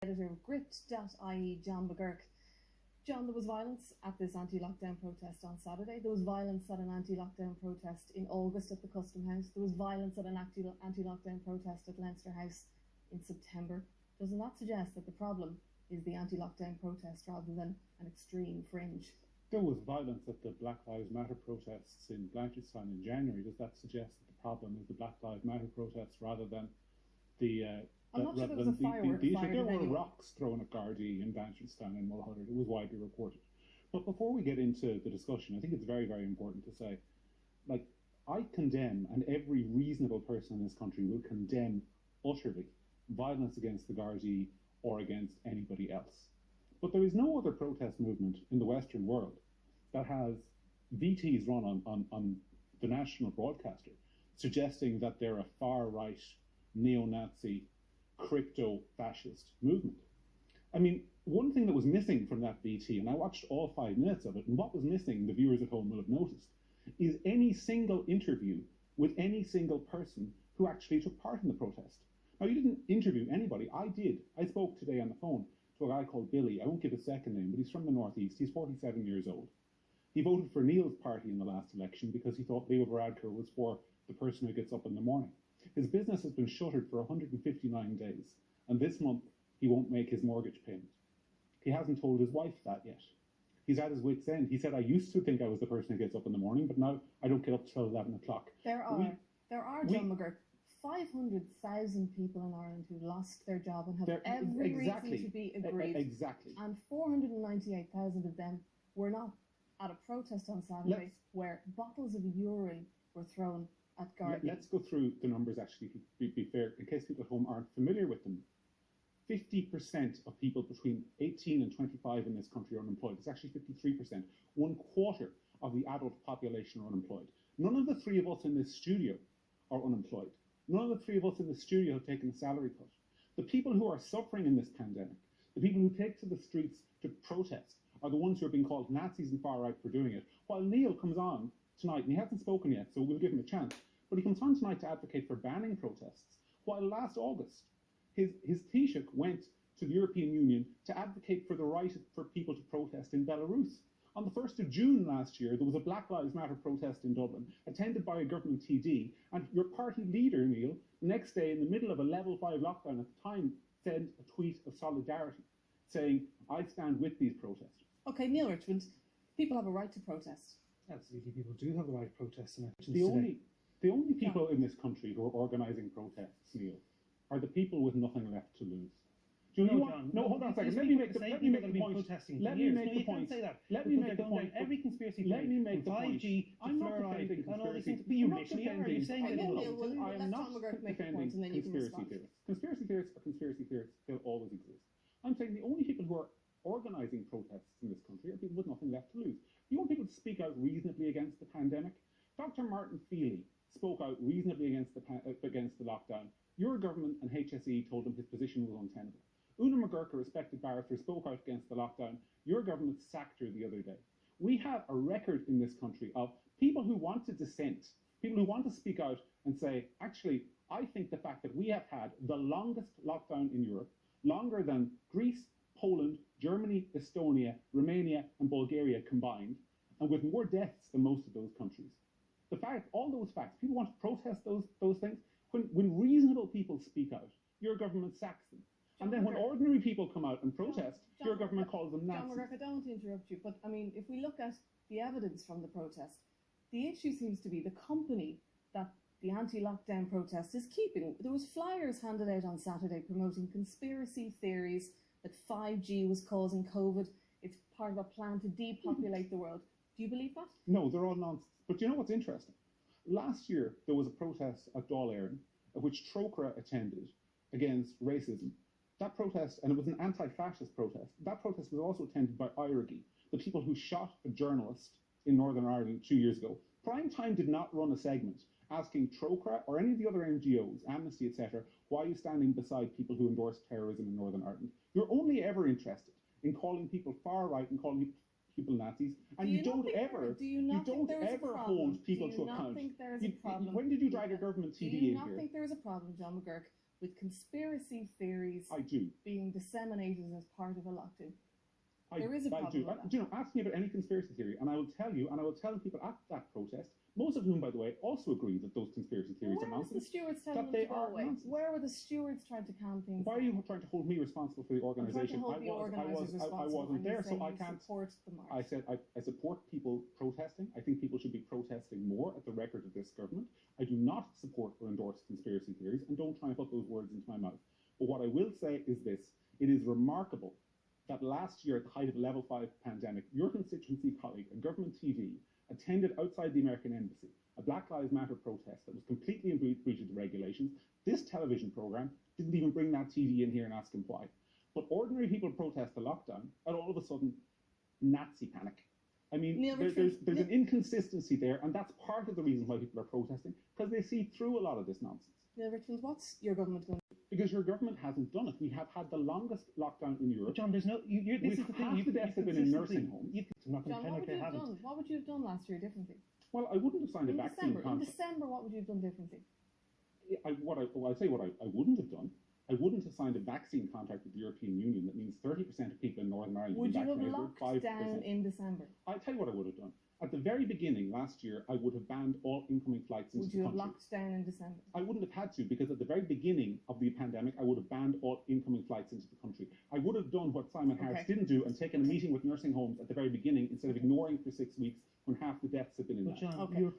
editor of Grit.ie, John McGuirk. John, there was violence at this anti-lockdown protest on Saturday. There was violence at an anti-lockdown protest in August at the Custom House. There was violence at an anti-lockdown protest at Leinster House in September. Doesn't that suggest that the problem is the anti-lockdown protest rather than an extreme fringe? There was violence at the Black Lives Matter protests in Blanchardstown in January. Does that suggest that the problem is the Black Lives Matter protests rather than the... I'm not sure there was a firework fired. There were anyway. rocks thrown at Gardaí in Blanchardstown and Mulhuddard. It was widely reported. But before we get into the discussion, I think it's very, very important to say, like, I condemn, and every reasonable person in this country will condemn utterly, violence against the Gardaí or against anybody else. But there is no other protest movement in the Western world that has VTs run on the national broadcaster suggesting that they're a far-right, neo-Nazi, crypto-fascist movement. I mean, one thing that was missing from that VT, and I watched all 5 minutes of it, and what was missing, the viewers at home will have noticed, is any single interview with any single person who actually took part in the protest. Now, you didn't interview anybody. I did. I spoke today on the phone to a guy called Billy. I won't give his second name, but he's from the Northeast. He's 47 years old. He voted for Neil's party in the last election because he thought Leo Varadkar was for the person who gets up in the morning. His business has been shuttered for 159 days, and this month he won't make his mortgage payment. He hasn't told his wife that yet. He's at his wit's end. He said, I used to think I was the person who gets up in the morning, but now I don't get up till 11 o'clock. There are, John McGuirk, 500,000 people in Ireland who lost their job and have every reason to be aggrieved. Exactly. And 498,000 of them were not at a protest on Saturday where bottles of urine were thrown at Gardaí. Let's go through the numbers, actually, to be fair, in case people at home aren't familiar with them. 50% of people between 18 and 25 in this country are unemployed. It's actually 53%. 1/4 of the adult population are unemployed. None of the three of us in this studio are unemployed. None of the three of us in the studio have taken a salary cut. The people who are suffering in this pandemic, the people who take to the streets to protest, are the ones who are being called Nazis and far right for doing it. While Neil comes on tonight, and he hasn't spoken yet, so we'll give him a chance, but he comes on tonight to advocate for banning protests. While last August, his Taoiseach went to the European Union to advocate for the right for people to protest in Belarus. On the 1st of June last year, there was a Black Lives Matter protest in Dublin, attended by a government TD, and your party leader, Neil, the next day, in the middle of a level 5 lockdown at the time, sent a tweet of solidarity, saying, I stand with these protesters. Okay, Neil Richmond, people have a right to protest. Absolutely, people do have the right to protest. And the only people in this country who are organising protests, Neil, are the people with nothing left to lose. No, hold on a second. Let me make the point. Let me make the point. Let me make the point. Every conspiracy theory. Let me make the point. 5G, I'm not defending conspiracy. But you literally are. You're saying that I am not defending conspiracy theories. Conspiracy theories are conspiracy theories. They'll always exist. I'm saying the only people who are organising protests in this country are people with nothing left to lose. You want people to speak out reasonably against the pandemic? Dr. Martin Feely spoke out reasonably against the lockdown. Your government and HSE told him his position was untenable. Una McGuirk, a respected barrister, spoke out against the lockdown. Your government sacked her the other day. We have a record in this country of people who want to dissent, people who want to speak out and say, actually, I think the fact that we have had the longest lockdown in Europe, longer than Greece, Poland, Germany, Estonia, Romania, and Bulgaria combined, and with more deaths than most of those countries. The fact, all those facts, people want to protest those things. When reasonable people speak out, your government sacks them. And then when ordinary people come out and protest, your government calls them Nazis. John McGuirk, I don't want to interrupt you, but I mean, if we look at the evidence from the protest, the issue seems to be the company that the anti-lockdown protest is keeping. There was flyers handed out on Saturday promoting conspiracy theories that 5G was causing COVID. It's part of a plan to depopulate the world. Do you believe that? No, they're all nonsense. But you know what's interesting? Last year, there was a protest at Dáil Éireann, which Trócaire attended, against racism. That protest, and it was an anti-fascist protest, that protest was also attended by IRIGI, the people who shot a journalist in Northern Ireland 2 years ago. Primetime did not run a segment asking Trócaire or any of the other NGOs, Amnesty, etc., why are you standing beside people who endorse terrorism in Northern Ireland? You're only ever interested in calling people far right and calling people Nazis, and you don't ever hold people to account. Think there is a problem? When did you drag a government TD in here? Do you not think there is a problem, John McGuirk, with conspiracy theories I do. being disseminated as part of a lockdown. I There is a problem do. with that. You know, ask me about any conspiracy theory, and I will tell you, and I will tell people at that protest, most of whom, by the way, also agree that those conspiracy theories are Where was the nonsense. stewards telling them That they to go are away? nonsense. Where were the stewards trying to calm things Why are down? you trying to hold me responsible for the organisation? hold the organisers responsible, I wasn't and you there, say so I you can't. support the march. I said I support people protesting. I think people should be protesting more at the record of this government. I do not support or endorse conspiracy theories, and don't try and put those words into my mouth. But what I will say is this: it is remarkable that last year, at the height of a level 5 pandemic, your constituency colleague on government TV attended outside the American embassy a Black Lives Matter protest that was completely in breach of the regulations. This television programme didn't even bring that TV in here and ask him why. But ordinary people protest the lockdown, and all of a sudden, Nazi panic. I mean, there's an inconsistency there, and that's part of the reason why people are protesting, because they see through a lot of this nonsense. Neil Richmond, what's your government going to do? Because your government hasn't done it. We have had the longest lockdown in Europe. John, there's no. This is the thing. Half the deaths have been in nursing homes. I'm not going John, to what pretend would like you they have haven't. done? What would you have done last year differently? Well, I wouldn't have signed a vaccine In contract. December, what would you have done differently? I'll tell you what I wouldn't have done. I wouldn't have signed a vaccine contract with the European Union that means 30% of people in Northern Ireland Would be you have vaccinated. locked 5%. down in December? I'll tell you what I would have done. At the very beginning last year, I would have banned all incoming flights into Would the you have country. locked down in December? I wouldn't have had to, because at the very beginning of the pandemic, I would have banned all incoming flights into the country. I would have done what Simon Harris didn't do and taken a meeting with nursing homes at the very beginning instead of ignoring for 6 weeks when half the deaths have been in But that. John, you're